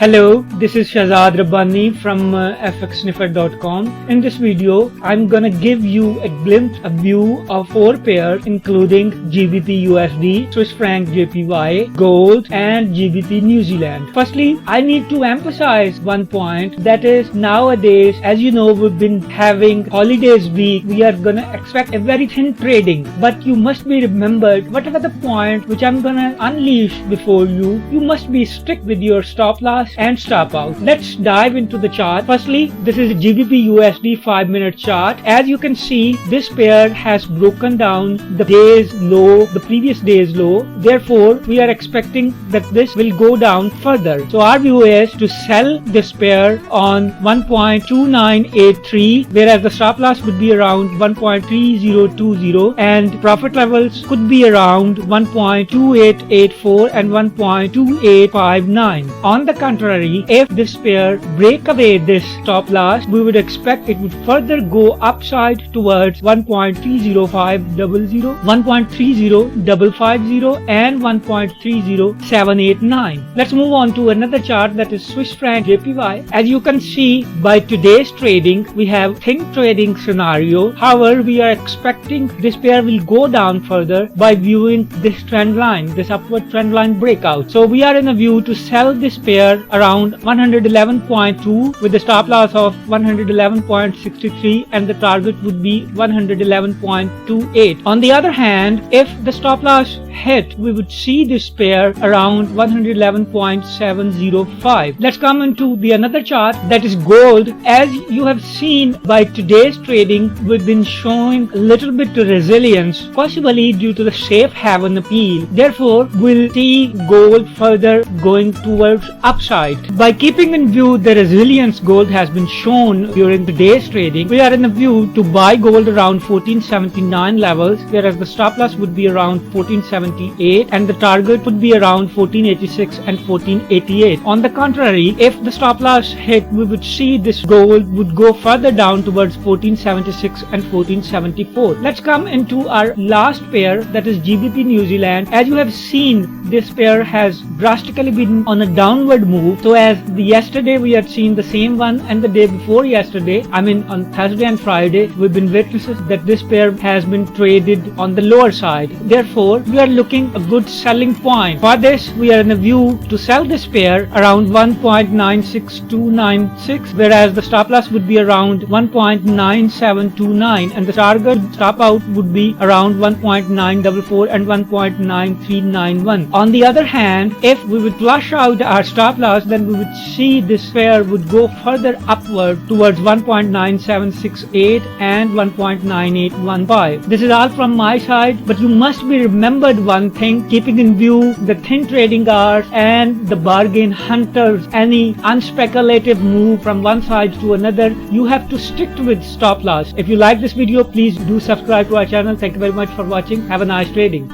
Hello, this is Shahzad Rabbani from fxsniffer.com. In this video, I'm gonna give you a glimpse, a view of 4 pairs including GBPUSD, Swiss franc JPY, gold and GBP New Zealand. Firstly, I need to emphasize one point, that is nowadays, as you know, we've been having holidays week. We are gonna expect a very thin trading, but you must be remembered, whatever the point which I'm gonna unleash before you, you must be strict with your stop loss and stop out. Let's dive into the chart. Firstly, this is a GBPUSD 5-minute chart. As you can see, this pair has broken down the day's low, the previous day's low. Therefore, we are expecting that this will go down further. So our view is to sell this pair on 1.2983, whereas the stop loss would be around 1.3020 and profit levels could be around 1.2884 and 1.2859. On the contrary, if this pair break away this stop loss, we would expect it would further go upside towards 1.30500, 1.30550 and 1.30789. Let's move on to another chart, that is Swiss franc JPY. As you can see, by today's trading, we have thin trading scenario. However, we are expecting this pair will go down further by viewing this trend line, this upward trend line breakout. So we are in a view to sell this pair around 111.2 with the stop loss of 111.63 and the target would be 111.28. On the other hand, if the stop loss hit, we would see this pair around 111.705. Let's come into the another chart, that is gold. As you have seen by today's trading, we've been showing a little bit of resilience, possibly due to the safe haven appeal. Therefore, we'll see gold further going towards upside. By keeping in view the resilience gold has been shown during today's trading, we are in a view to buy gold around 1479 levels, whereas the stop loss would be around 1478 and the target would be around 1486 and 1488. On the contrary, if the stop loss hit, we would see this gold would go further down towards 1476 and 1474. Let's come into our last pair, that is GBP New Zealand. As you have seen, this pair has drastically been on a downward move. So as yesterday we had seen the same one, and the day before yesterday, I mean on Thursday and Friday, we've been witnesses that this pair has been traded on the lower side. Therefore, we are looking a good selling point. For this, we are in a view to sell this pair around 1.96296, whereas the stop loss would be around 1.9729 and the target stop out would be around 1.944 and 1.9391. On the other hand, if we would flush out our stop loss, then we would see this pair would go further upward towards 1.9768 and 1.9815. This is all from my side, but you must be remembered one thing, keeping in view the thin trading hours and the bargain hunters, any unspeculative move from one side to another, you have to stick with stop loss. If you like this video, please do subscribe to our channel. Thank you very much for watching. Have a nice trading.